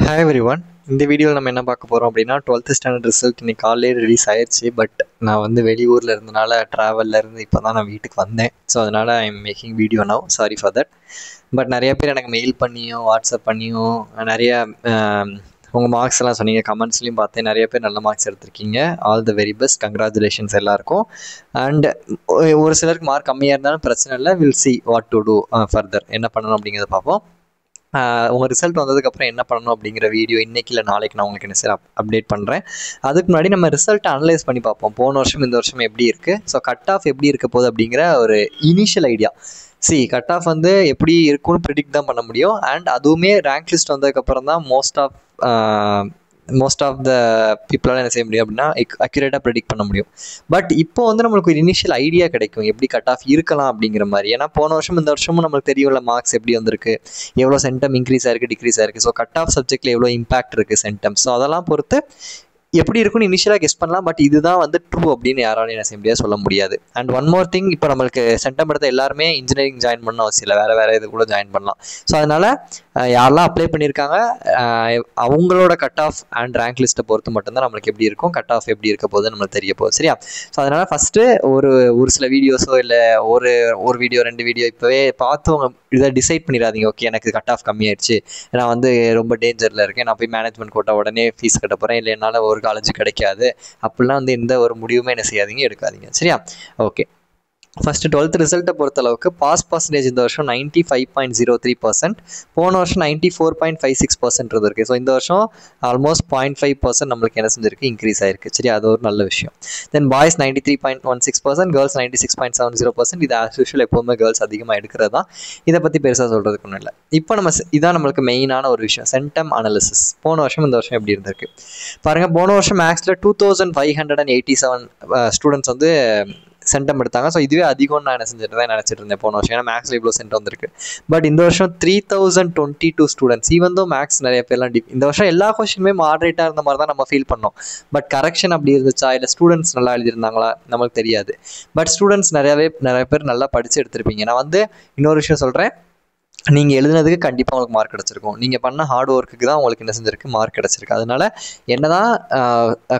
Hi everyone. இந்த வீடியோவில் நம்ம என்ன பார்க்க போகிறோம் அப்படின்னா 12th ஸ்டாண்டர்ட் ரிசல்ட் இன்னைக்கு காலையிலே ரிலீஸ் ஆயிடுச்சு. பட் நான் வந்து வெளியூரில் இருந்தனால ட்ராவலில் இருந்து இப்போ தான் நான் வீட்டுக்கு வந்தேன். ஸோ அதனால் I am making video now. Sorry for that. But நிறைய பேர் எனக்கு மெயில் பண்ணியும் வாட்ஸ்அப் பண்ணியும் நிறையா உங்கள் மார்க்ஸ் எல்லாம் சொன்னீங்க. கமெண்ட்ஸ்லையும் பார்த்தேன் நிறைய பேர் நல்ல மார்க்ஸ் எடுத்திருக்கீங்க. All the very best, congratulations எல்லாருக்கும். அண்ட் ஒரு சிலருக்கு மார்க் கம்மியாக இருந்தாலும் பிரச்சனை இல்லை. Will see what to do further, என்ன பண்ணணும் அப்படிங்கிறத பார்ப்போம். உங்கள் ரிசல்ட் வந்ததுக்கப்புறம் என்ன பண்ணணும் அப்படிங்கிற வீடியோ இன்றைக்கி இல்லை நாளைக்கு நான் உங்களுக்கு என்ன சார் அப்டேட் பண்ணுறேன். அதுக்கு முன்னாடி நம்ம ரிசல்ட்டை அனலைஸ் பண்ணி பார்ப்போம். போன வருஷம் இந்த வருஷம் எப்படி இருக்குது, ஸோ கட் ஆஃப் எப்படி இருக்க போகுது அப்படிங்கிற ஒரு இனிஷியல் ஐடியா. கட் ஆஃப் வந்து எப்படி இருக்குன்னு ப்ரிடிக்ட் தான் பண்ண முடியும். அண்ட் அதுவுமே ரேங்க் லிஸ்ட் வந்ததுக்கப்புறம் தான் மோஸ்ட் ஆஃப் த பீப்புளால் என்ன செய்ய முடியும் அப்படின்னா அக்யூரேட்டாக ப்ரெடிக்ட் பண்ண முடியும். பட் இப்போ வந்து நம்மளுக்கு ஒரு இனிஷியல் ஐடியா கிடைக்கும் எப்படி கட் ஆஃப் இருக்கலாம் அப்படிங்கிற மாதிரி. ஏன்னா போன வருஷம் இந்த வருஷமும் நம்மளுக்கு தெரியும்ல மார்க்ஸ் எப்படி வந்திருக்கு, எவ்வளோ சென்டம் இன்க்ரீஸ் ஆயிருக்கு டிக்ரீஸ் ஆயிருக்கு. ஸோ கட் ஆஃப் சப்ஜெக்டில் எவ்வளோ இம்பாக்ட் இருக்குது சென்டம். ஸோ அதெல்லாம் பொறுத்து எப்படி இருக்குன்னு இனிஷியலாக கெஸ் பண்ணலாம். பட் இதுதான் வந்து ட்ரூ அப்படின்னு யாராலையும் என்ன செய்ய முடியாது, சொல்ல முடியாது. அண்ட் ஒன் மோர் திங், இப்போ நம்மளுக்கு சென்டம் எடுத்த எல்லாருமே இன்ஜினியரிங் ஜாயின் பண்ண அவசியம் இல்லை, வேறு இது கூட ஜாயின் பண்ணலாம். ஸோ அதனால் யாரெல்லாம் அப்ளை பண்ணியிருக்காங்க அவங்களோட கட் ஆஃப் அண்ட் ரேங்க் லிஸ்ட்டை பொறுத்து மட்டும்தான் நம்மளுக்கு எப்படி இருக்கும், கட் ஆஃப் எப்படி இருக்க போகுது நம்மளுக்கு தெரிய போகுது. சரியா? ஸோ அதனால் ஃபஸ்ட்டு ஒரு சில வீடியோஸோ இல்லை ஒரு வீடியோ 2 வீடியோ இப்போவே பார்த்து அவங்க இதை டிசைட் பண்ணிடாதீங்க. ஓகே எனக்கு கட் ஆஃப் கம்மியாயிடுச்சு, நான் வந்து ரொம்ப டேஞ்சரில் இருக்கேன், நான் போய் மேனேஜ்மெண்ட் கோட்டா உடனே ஃபீஸ் கட்ட போகிறேன், இல்லை என்னால் ஒரு காலேஜ் கிடைக்காது, அப்படிலாம் வந்து எந்த ஒரு முடிவுமே என்ன செய்யாதீங்க, எடுக்காதீங்க. சரியா? ஓகே, ஃபஸ்ட்டு 12th ரிசல்ட்டை பொறுத்தளவுக்கு பாஸ் பர்சன்டேஜ் இந்த வருஷம் 95.03%, போன வருஷம் 94.56% இருந்திருக்கு. ஸோ இந்த வருஷம் ஆல்மோஸ்ட் 0.5% நம்மளுக்கு என்ன செஞ்சிருக்கு, இன்க்ரீஸ் ஆயிருக்கு. சரி, அது ஒரு நல்ல விஷயம். தென் பாய்ஸ் 93.16%, கேர்ள்ஸ் 96.70%. இது ஆஸ் யூஷுவல் எப்போவுமே கேர்ள்ஸ் அதிகமாக எடுக்கிறது தான். இதை பற்றி பெருசாக சொல்கிறதுக்கு ஒன்றும் இல்லை. இப்போ இதான் நம்மளுக்கு மெயினான ஒரு விஷயம், சென்டம் அனாலிசிஸ். போன வருஷம் இந்த வருஷம் எப்படி இருந்திருக்கு பாருங்கள். போன வருஷம் மேக்ஸில் 2587 ஸ்டூடெண்ட்ஸ் வந்து சென்டம் எடுத்தாங்க. ஸோ இதுவே அதிகம்னு நான் என்ன நினச்சிட்டு இருந்தேன் போன வருஷம், ஏன்னா மேக்ஸில் இவ்வளோ சென்டம் வந்திருக்கு. பட் இந்த வருஷம் 3022 ஸ்டூடெண்ட்ஸ். ஈவன் தோ மேக்ஸ் நிறைய பேர்லாம் இந்த வருஷம் எல்லா கொஸ்டினுமே மாடரேட்டாக இருந்த மாதிரி தான் நம்ம ஃபீல் பண்ணோம். பட் கரெக்ஷன் அப்படி இருந்துச்சா, இல்லை ஸ்டூடெண்ட்ஸ் நல்லா எழுதியிருந்தாங்களா நம்மளுக்கு தெரியாது. பட் ஸ்டூடெண்ட்ஸ் நிறைய பேர் நல்லா படித்து எடுத்திருப்பீங்க. நான் வந்து இன்னொரு விஷயம் சொல்கிறேன், நீங்கள் எழுதுனதுக்கு கண்டிப்பாக உங்களுக்கு மார்க் கிடச்சிருக்கும். நீங்கள் பண்ண ஹார்ட் ஒர்க்குக்கு தான் உங்களுக்கு என்ன செஞ்சிருக்கு, மார்க் கிடச்சிருக்கு. அதனால் என்ன தான்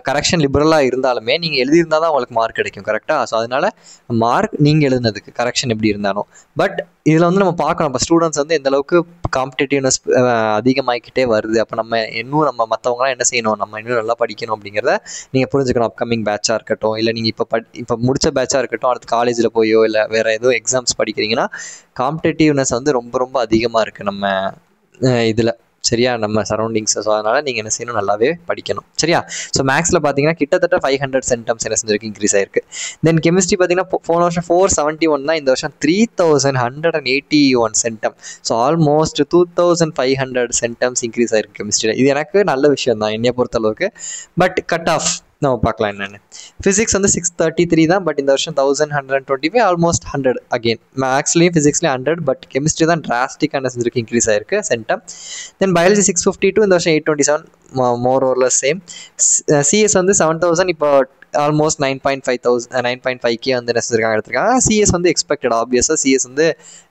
கரெக்ஷன் லிபரலாக இருந்தாலுமே நீங்கள் எழுதியிருந்தால் தான் உங்களுக்கு மார்க் கிடைக்கும். கரெக்டாக? ஸோ அதனால் மார்க் நீங்கள் எழுதுனதுக்கு, கரெக்ஷன் எப்படி இருந்தாலும். பட் இதில் வந்து நம்ம பார்க்கணும், இப்போ ஸ்டூடெண்ட்ஸ் வந்து எந்தளவுக்கு காம்படிட்டிவ்னஸ் அதிகமாகிக்கிட்டே வருது. அப்போ நம்ம மற்றவங்களாம் என்ன செய்யணும், நம்ம இன்னும் நல்லா படிக்கணும் அப்படிங்கிறத நீங்கள் புரிஞ்சுக்கணும். அப்கமிங் பேட்சாக இருக்கட்டும், இல்லை நீங்கள் இப்போ முடித்த பேட்சாக இருக்கட்டும், அடுத்து காலேஜில் போயோ இல்லை வேறு ஏதோ எக்ஸாம்ஸ் படிக்கிறீங்கன்னா காம்படிட்டிவ்னஸ் வந்து ரொம்ப அதிகமாக இருக்குது நம்ம இதில். சரியா? நம்ம சரௌண்டிங்ஸ். ஸோ அதனால் நீங்கள் என்ன செய்யணும், நல்லாவே படிக்கணும். சரியா? ஸோ மேக்ஸில் பார்த்தீங்கன்னா கிட்டத்தட்ட 500 சென்டம்ஸ் என்ன செஞ்சிருக்கு, இன்க்ரீஸ் ஆயிருக்கு. தென் கெமிஸ்ட்ரி பார்த்தீங்கன்னா போன வருஷம் 471 தான், இந்த வருஷம் 3181 centum. So almost 2500 centums increase ஆயிருக்கு கெமிஸ்ட்ரியில். இது எனக்கு நல்ல விஷயம் தான் என்னைய பொறுத்தளவுக்கு. பட் கட் ஆஃப் நம்ம பார்க்கலாம் என்னென்னு. ஃபிசிக்ஸ் வந்து 633 தான், பட் இந்த வருஷம் 1125, ஆல்மோஸ்ட் 100 அகெயின். மேக்ஸ்லேயும் ஃபிசிக்ஸ்லேயும் 100, பட் கெமிஸ்ட்ரி தான் டிராஸ்டிக்காக என்ன செஞ்சிருக்கு, இன்க்ரீஸ் ஆயிருக்கு சென்டம். தென் பயாலஜி 652, இந்த வருஷம் 827, மோர் ஓர்லெஸ் சேம். சிஎஸ் வந்து 7000, இப்போ ஆல்மோஸ்ட் 9.5K வந்து என்ன செஞ்சிருக்காங்க, எடுத்திருக்காங்க. சிஎஸ் வந்து எக்ஸ்பெக்டட், ஆப்வியஸாக சிஎஸ் வந்து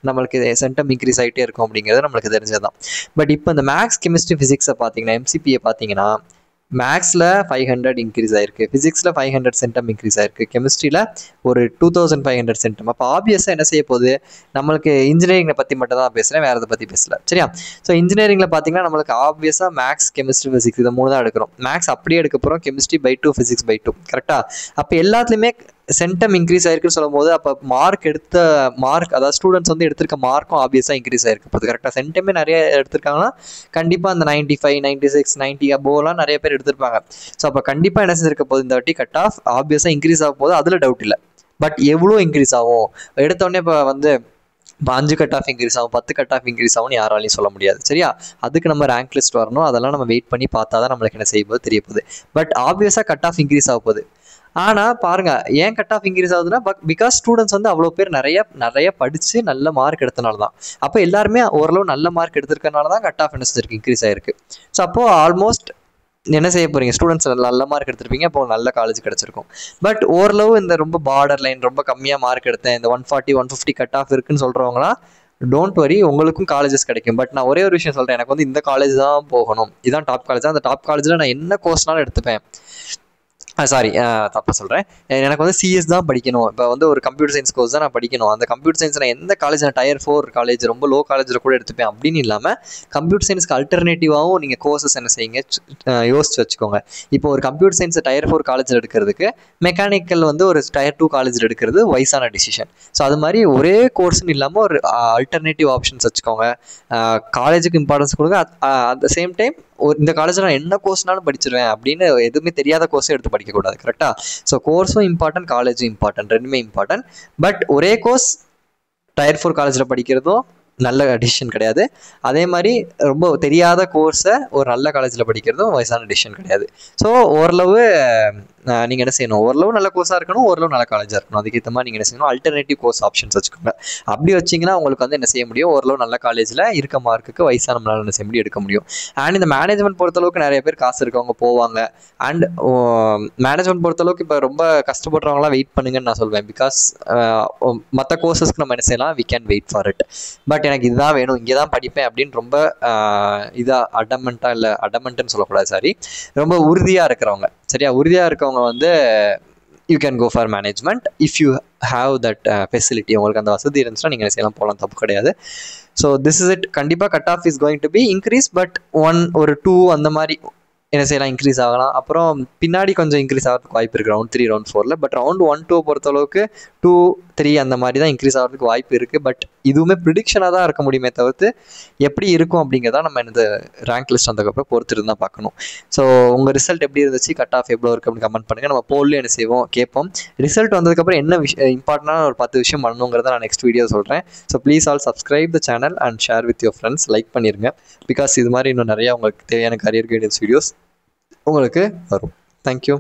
நம்மளுக்கு சென்டம் இன்க்ரீஸ் ஆகிட்டே இருக்கும் அப்படிங்கிறது நம்மளுக்கு தெரிஞ்சதுதான். பட் இப்போ இந்த மேக்ஸ் கெமிஸ்ட்ரி ஃபிசிக்ஸை பார்த்தீங்கன்னா, எம்சிபியை பார்த்தீங்கன்னா மேக்ஸில் 500 இன்க்ரீஸ் ஆயிருக்கு, ஃபிசிக்ஸில் 500 சென்டம் இன்க்ரீஸ் ஆயிருக்கு, கெமிஸ்ட்ரியில் ஒரு 2500 சென்டம். அப்போ ஆப்வியஸாக என்ன செய்ய போகுது, நம்மளுக்கு இன்ஜினியரிங்கை பற்றி மட்டும் தான் பேசுகிறேன், வேறு எதை பற்றி பேசல. சரியா? ஸோ இன்ஜினியரிங்கில் பார்த்தீங்கன்னா நம்மளுக்கு ஆப்வியஸாக மேக்ஸ் கெமிஸ்ட்ரி ஃபிசிக்ஸ் இதை 3 தான் எடுக்கிறோம். மேக்ஸ் அப்படியே எடுக்க போகிறோம், கெமிஸ்ட்ரி by 2, ஃபிசிக்ஸ் by 2. கரெக்டாக? அப்போ எல்லாத்துலேயுமே சென்டம் இன்க்ரீஸ் ஆயிருக்குன்னு சொல்லும் போது அப்போ மார்க் அதாவது ஸ்டூடெண்ட்ஸ் வந்து எடுத்திருக்க மார்க்கும் ஆப்வியஸாக இன்க்ரீஸ் ஆயிருக்கு. இப்போ கரெக்டாக சென்டமே நிறைய எடுத்திருக்காங்கன்னா கண்டிப்பாக அந்த 95, 96, 90 அபோவெலாம் நிறைய பேர் எடுத்திருப்பாங்க. ஸோ அப்போ கண்டிப்பாக என்ன செஞ்சிருக்க போது, இந்த வாட்டி கட் ஆஃப் ஆப்வியஸாக இன்க்ரீஸ் ஆக போது, அதில் டவுட் இல்லை. பட் எவ்வளோ இன்க்ரீஸ் ஆகும், எடுத்தோடனே இப்போ வந்து 5 கட் ஆஃப் இன்க்ரீஸ் ஆகும், 10 கட் ஆஃப் இன்க்ரீஸ் ஆகும்னு யாராலையும் சொல்ல முடியாது. சரியா? அதுக்கு நம்ம ரேங்க் லிஸ்ட் வரணும், அதெல்லாம் நம்ம வெயிட் பண்ணி பார்த்தா தான் நம்மளுக்கு என்ன செய்ய போது தெரிய போகுது. பட் ஆப்வியஸாக கட் ஆஃப் இன்க்ரீஸ் ஆக போகுது. ஆனால் பாருங்கள், ஏன் கட் ஆஃப் இன்க்ரீஸ் ஆகுதுன்னா பிகாஸ் ஸ்டூடெண்ட்ஸ் வந்து அவ்வளோ பேர் நிறைய படித்து நல்ல மார்க் எடுத்தனால தான். அப்போ எல்லாருமே ஓரளவு நல்ல மார்க் எடுத்திருக்கனால தான் கட் ஆஃப் என்ன செஞ்சிருக்கு, இன்க்ரீஸ் ஆயிருக்கு. ஸோ அப்போது ஆல்மோஸ்ட் என்ன செய்ய போகிறீங்க, ஸ்டூடெண்ட்ஸ் நல்ல மார்க் எடுத்திருப்பீங்க, அப்போ நல்ல காலேஜ் கிடச்சிருக்கும். பட் ஓரளவு இந்த ரொம்ப பார்டர் லைன், ரொம்ப கம்மியாக மார்க் எடுத்தேன், இந்த 140, 150 கட் ஆஃப் இருக்குன்னு சொல்கிறவங்களாம் டோன்ட் வரி, உங்களுக்கும் காலேஜஸ் கிடைக்கும். பட் நான் ஒரே ஒரு விஷயம் சொல்கிறேன், எனக்கு வந்து இந்த காலேஜ் தான் போகணும், இதுதான் டாப் காலேஜ், அந்த டாப் காலேஜில் நான் என்ன கோர்ஸ்னாலும் எடுத்துப்பேன். சாரி, தப்பாக சொல்கிறேன். எனக்கு வந்து சிஎஸ் தான் படிக்கணும், இப்போ வந்து ஒரு கம்ப்யூட்டர் சயின்ஸ் கோர்ஸ் தான் நான் படிக்கணும், அந்த கம்ப்யூட்டர் சயின்ஸ் நான் எந்த காலேஜ், நான் டயர் 4 காலேஜ், ரொம்ப லோ காலேஜில் கூட எடுத்துப்பேன் அப்படின்னு இல்லாமல், கம்ப்யூட்டர் சயின்ஸ்க்கு அல்டர்னேட்டிவாகவும் நீங்கள் கோர்சஸ் என்ன செய்யுங்க, யோசிச்சு வச்சுக்கோங்க. இப்போ ஒரு கம்ப்யூட்டர் சயின்ஸ் டயர் 4 காலேஜில் எடுக்கிறதுக்கு மெக்கானிக்கல் வந்து ஒரு டயர் 2 காலேஜில் எடுக்கிறது வயசான டிசிஷன். ஸோ அது மாதிரி ஒரே கோர்ஸ்னு இல்லாமல் ஒரு அல்டர்னேட்டிவ் ஆப்ஷன்ஸ் வச்சுக்கோங்க. காலேஜுக்கு இம்பார்ட்டன்ஸ் கொடுங்க, அட் த சேம் டைம் இந்த காலேஜில் நான் என்ன கோர்ஸ்னாலும் படிச்சிருவேன் அப்படின்னு எதுவுமே தெரியாத கோர்ஸும் எடுத்து படிக்கக்கூடாது. கரெக்டாக? ஸோ கோர்ஸும் இம்பார்ட்டன்ட், காலேஜும் இம்பார்ட்டன்ட், ரெண்டுமே இம்பார்ட்டன்ட். பட் ஒரே கோர்ஸ் டயர் 4 காலேஜில் படிக்கிறதும் நல்ல டிசிஷன் கிடையாது. அதே மாதிரி ரொம்ப தெரியாத கோர்ஸை ஒரு நல்ல காலேஜில் படிக்கிறதும் வயசான டிசிஷன் கிடையாது. ஸோ ஓரளவு நீங்கள் என்ன செய்யணும், ஓரளவு நல்ல கோர்ஸாக இருக்கணும், ஓரளவு நல்ல காலேஜாக இருக்கணும். அதுக்கேற்ற மாதிரி நீங்கள் என்ன செய்யணும், அல்டர்னேட்டிவ் கோர்ஸ் ஆப்ஷன்ஸ் வச்சுக்கோங்க. அப்படி வச்சிங்கன்னா உங்களுக்கு வந்து என்ன செய்ய முடியும், ஓரளவு நல்ல காலேஜில் இருக்க மார்க்குக்கு வயசான நம்மளால் என்ன செய்ய முடியும், எடுக்க முடியும். அண்ட் இந்த மேனேஜ்மெண்ட் பொறுத்தளவுக்கு நிறைய பேர் காசு இருக்கவங்க போவாங்க. அண்ட் மேனேஜ்மெண்ட் பொறுத்தளவுக்கு இப்போ ரொம்ப கஷ்டப்படுறவங்களாம் வெயிட் பண்ணுங்கன்னு நான் சொல்வேன். பிகாஸ் மற்ற கோர்சஸ்க்கு நம்ம என்ன செய்யலாம், we can wait for it. But எனக்கு இதுதான் வேணும், இங்கே தான் படிப்பேன் அப்படின்னு ரொம்ப அடமெண்ட்டுன்னு சொல்லக்கூடாது, சாரி, ரொம்ப உறுதியாக இருக்கிறவங்க, சரியா, உறுதியாக இருக்கவங்க வந்து you can go for management if you have that facility. உங்களுக்கு அந்த வசதி இருந்துச்சுன்னா நீங்கள் என்ன செய்யலாம், போகலாம், தப்பு கிடையாது. So this is it. கண்டிப்பாக cut off is going to be increase, but 1 or 2 அந்த மாதிரி என்ன செய்யலாம், இன்க்ரீஸ் ஆகலாம். அப்புறம் பின்னாடி கொஞ்சம் இன்க்ரீஸ் ஆகிறதுக்கு வாய்ப்பு இருக்குது ரவுண்ட் 3 ரவுண்ட் 4. பட் ரவுண்ட் 1 2 பொறுத்தளவுக்கு 2 3 அந்த மாதிரி தான் இன்க்ரீஸ் ஆகிறதுக்கு வாய்ப்பு இருக்குது. பட் இதுவுமே ப்ரிடிக்ஷனாக தான் இருக்க முடியுமே தவிர்த்து எப்படி இருக்கும் அப்படிங்கிறதா நம்ம இந்த ரேங்க் லிஸ்ட் வந்ததுக்கப்புறம் பொறுத்து இருந்தால் பார்க்கணும். ஸோ உங்கள் ரிசல்ட் எப்படி இருந்துச்சு, கட் ஆஃப் எவ்வளோ இருக்குது அப்படின்னு கமெண்ட் பண்ணுங்கள். நம்ம போல்லையும் என்ன செய்வோம், கேட்போம். ரிசல்ட் வந்ததுக்கப்புறம் என்ன இம்பார்ட்டண்டான ஒரு 10 விஷயம் பண்ணணுங்கிறத நான் நெக்ஸ்ட் வீடியோ சொல்கிறேன். So please all subscribe the channel and share with your friends. Like பண்ணிடுங்க. பிகாஸ் இது மாதிரி இன்னும் நிறையா உங்களுக்கு தேவையான கரியர் கைடன்ஸ் வீடியோஸ் உங்களுக்கு வரும். தேங்க்யூ.